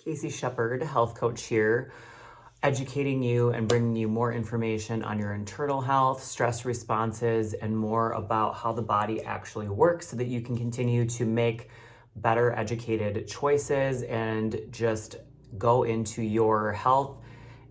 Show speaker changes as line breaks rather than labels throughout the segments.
Casey Shepard, health coach here, educating you and bringing you more information on your internal health, stress responses, and more about how the body actually works so that you can continue to make better educated choices and just go into your health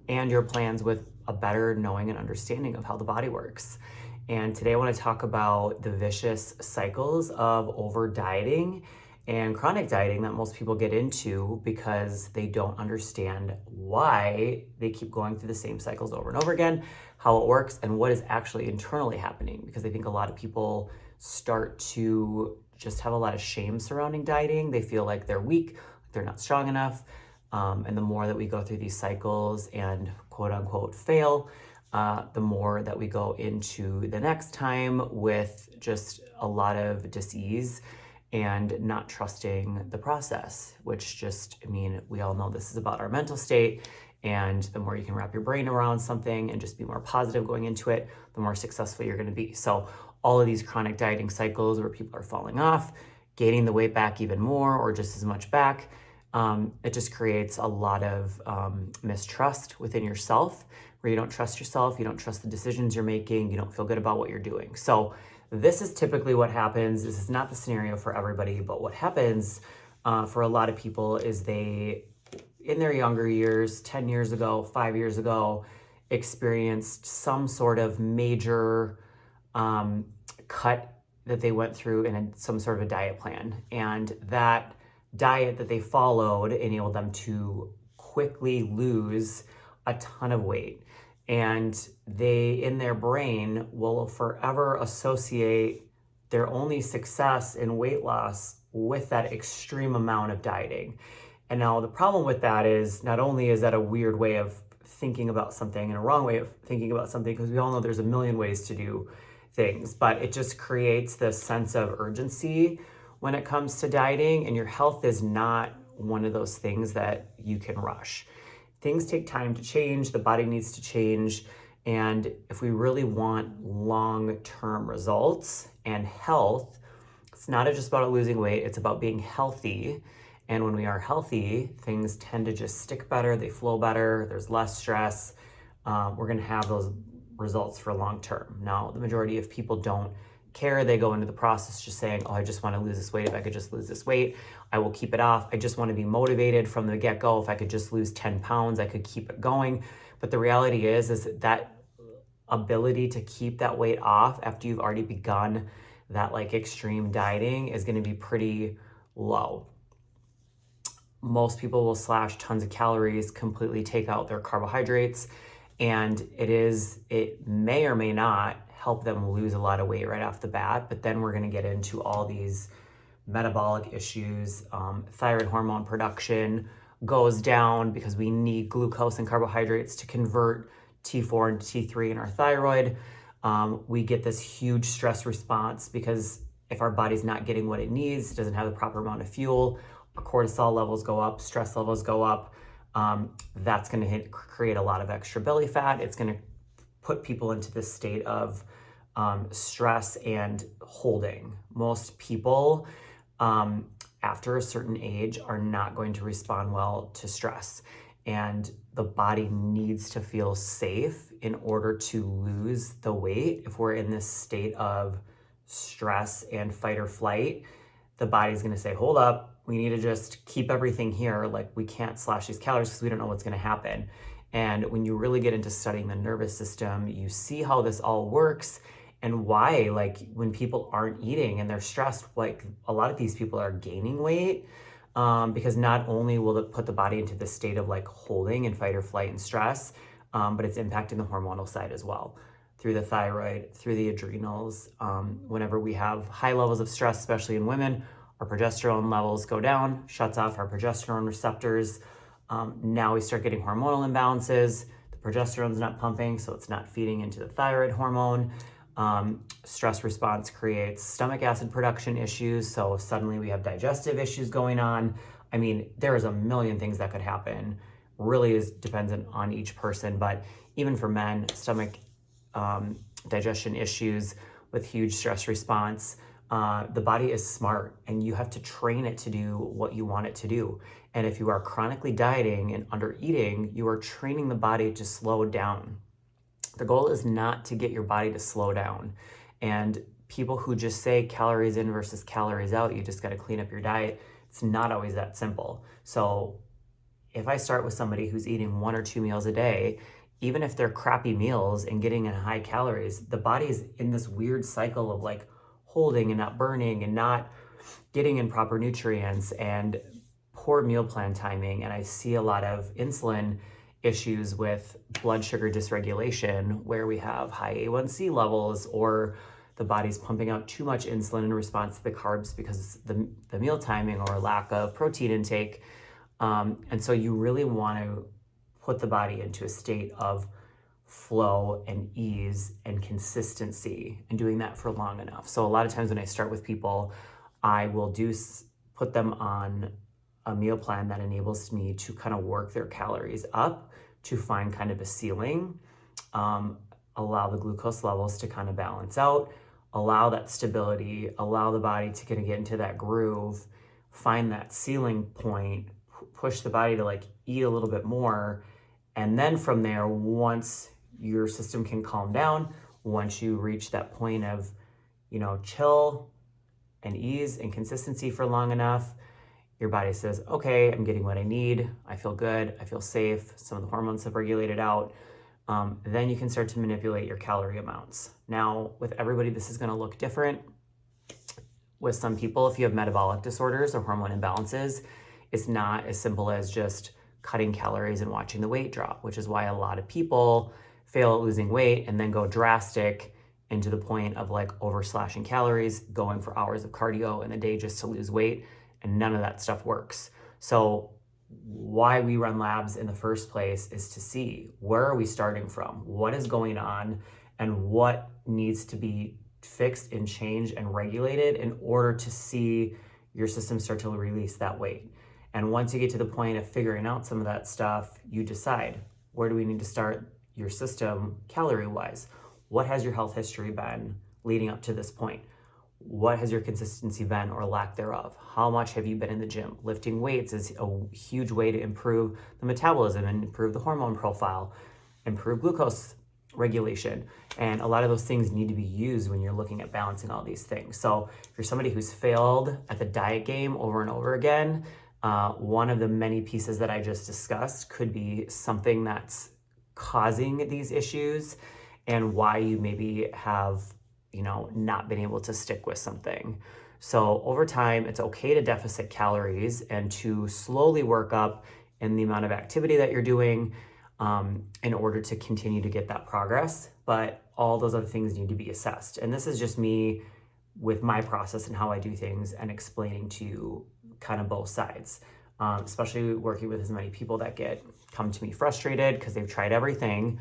and your plans with a better knowing and understanding of how the body works. And today I want to talk about the vicious cycles of over dieting and chronic dieting that most people get into because they don't understand why they keep going through the same cycles over and over again, how it works, and what is actually internally happening. Because I think a lot of people start to just have a lot of shame surrounding dieting. They feel like they're weak, they're not strong enough. And the more that we go through these cycles and quote unquote fail, the more that we go into the next time with just a lot of disease and not trusting the process, which just, we all know this is about our mental state. And the more you can wrap your brain around something and just be more positive going into it, the more successful you're going to be. So all of these chronic dieting cycles where people are falling off, gaining the weight back even more or just as much back, it just creates a lot of mistrust within yourself, where you don't trust yourself, you don't trust the decisions you're making, you don't feel good about what you're doing. So this is typically what happens. This is not the scenario for everybody, but what happens for a lot of people is they, in their younger years, 10 years ago, 5 years ago, experienced some sort of major cut that they went through in some sort of a diet plan. And that diet that they followed enabled them to quickly lose a ton of weight. And they, in their brain, will forever associate their only success in weight loss with that extreme amount of dieting. And now the problem with that is, not only is that a weird way of thinking about something and a wrong way of thinking about something, because we all know there's a million ways to do things, but it just creates this sense of urgency when it comes to dieting, and your health is not one of those things that you can rush. Things take time to change, the body needs to change, and if we really want long-term results and health, it's not just about losing weight, it's about being healthy. And when we are healthy, things tend to just stick better, they flow better, there's less stress. We're gonna have those results for long term. Now, the majority of people don't care. They go into the process just saying, oh, I just want to lose this weight. If I could just lose this weight, I will keep it off. I just want to be motivated from the get-go. If I could just lose 10 pounds, I could keep it going. But the reality is that ability to keep that weight off after you've already begun that extreme dieting is going to be pretty low. Most people will slash tons of calories, completely take out their carbohydrates, and it may or may not help them lose a lot of weight right off the bat, but then we're going to get into all these metabolic issues. Thyroid hormone production goes down because we need glucose and carbohydrates to convert T4 into T3 in our thyroid. We get this huge stress response because if our body's not getting what it needs, it doesn't have the proper amount of fuel, our cortisol levels go up, stress levels go up. That's going to create a lot of extra belly fat. It's going to put people into this state of stress and holding. Most people after a certain age are not going to respond well to stress, and the body needs to feel safe in order to lose the weight. If we're in this state of stress and fight or flight, the body's going to say, hold up, we need to just keep everything here. We can't slash these calories because we don't know what's going to happen. And when you really get into studying the nervous system, you see how this all works and why, when people aren't eating and they're stressed, a lot of these people are gaining weight because not only will it put the body into this state of holding and fight or flight and stress, but it's impacting the hormonal side as well, through the thyroid, through the adrenals. Whenever we have high levels of stress, especially in women, our progesterone levels go down, shuts off our progesterone receptors. Now we start getting hormonal imbalances. The progesterone's not pumping, so it's not feeding into the thyroid hormone. Stress response creates stomach acid production issues, so suddenly we have digestive issues going on. There is a million things that could happen. Really is dependent on each person, but even for men, stomach digestion issues with huge stress response. The body is smart and you have to train it to do what you want it to do. And if you are chronically dieting and under eating, you are training the body to slow down. The goal is not to get your body to slow down. And people who just say calories in versus calories out, you just got to clean up your diet, it's not always that simple. So if I start with somebody who's eating 1 or 2 meals a day, even if they're crappy meals and getting in high calories, the body is in this weird cycle of like holding and not burning and not getting in proper nutrients and poor meal plan timing. And I see a lot of insulin issues with blood sugar dysregulation where we have high A1C levels, or the body's pumping out too much insulin in response to the carbs because the meal timing or lack of protein intake. And so you really want to put the body into a state of flow and ease and consistency, and doing that for long enough. So a lot of times when I start with people, I will put them on a meal plan that enables me to kind of work their calories up to find kind of a ceiling, allow the glucose levels to kind of balance out, allow that stability, allow the body to kind of get into that groove, find that ceiling point, push the body to like eat a little bit more. And then from there, once your system can calm down, once you reach that point of, chill and ease and consistency for long enough, your body says, okay, I'm getting what I need. I feel good. I feel safe. Some of the hormones have regulated out. Then you can start to manipulate your calorie amounts. Now, with everybody, this is going to look different. With some people, if you have metabolic disorders or hormone imbalances, it's not as simple as just cutting calories and watching the weight drop, which is why a lot of people fail at losing weight and then go drastic into the point of like over slashing calories, going for hours of cardio in a day just to lose weight. And none of that stuff works. So why we run labs in the first place is to see where are we starting from, what is going on, and what needs to be fixed and changed and regulated in order to see your system start to release that weight. And once you get to the point of figuring out some of that stuff, you decide, where do we need to start your system calorie-wise? What has your health history been leading up to this point? What has your consistency been or lack thereof? How much have you been in the gym? Lifting weights is a huge way to improve the metabolism and improve the hormone profile, improve glucose regulation. And a lot of those things need to be used when you're looking at balancing all these things. So if you're somebody who's failed at the diet game over and over again, one of the many pieces that I just discussed could be something that's causing these issues and why you maybe have not been able to stick with something. So over time, it's okay to deficit calories and to slowly work up in the amount of activity that you're doing in order to continue to get that progress. But all those other things need to be assessed. And this is just me with my process and how I do things and explaining to you kind of both sides, especially working with as many people that come to me frustrated because they've tried everything.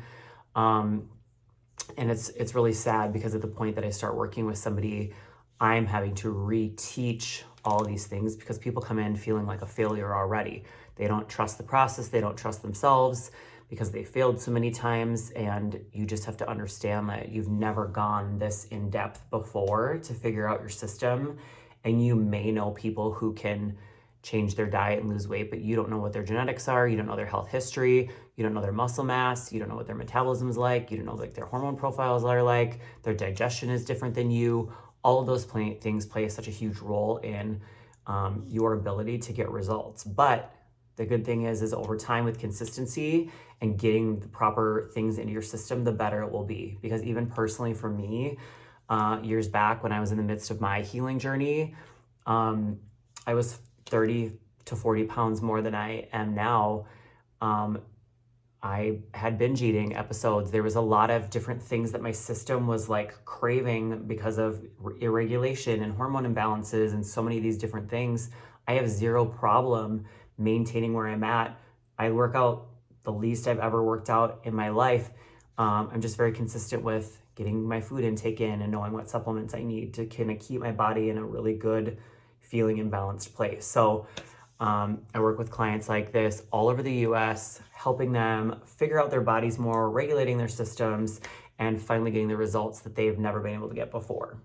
And it's really sad because at the point that I start working with somebody, I'm having to reteach all these things because people come in feeling like a failure already. They don't trust the process. They don't trust themselves because they failed so many times. And you just have to understand that you've never gone this in depth before to figure out your system. And you may know people who can change their diet and lose weight, but you don't know what their genetics are. You don't know their health history. You don't know their muscle mass. You don't know what their metabolism is like. You don't know what their hormone profiles are like. Their digestion is different than you. All of those things play such a huge role in your ability to get results. But the good thing is over time with consistency and getting the proper things into your system, the better it will be. Because even personally for me, years back when I was in the midst of my healing journey, I was 30 to 40 pounds more than I am now. I had binge eating episodes. There was a lot of different things that my system was like craving because of irregulation and hormone imbalances and so many of these different things. I have zero problem maintaining where I'm at. I work out the least I've ever worked out in my life. I'm just very consistent with getting my food intake in and knowing what supplements I need to kind of keep my body in a really good feeling and balanced place. So I work with clients like this all over the US, helping them figure out their bodies more, regulating their systems, and finally getting the results that they've never been able to get before.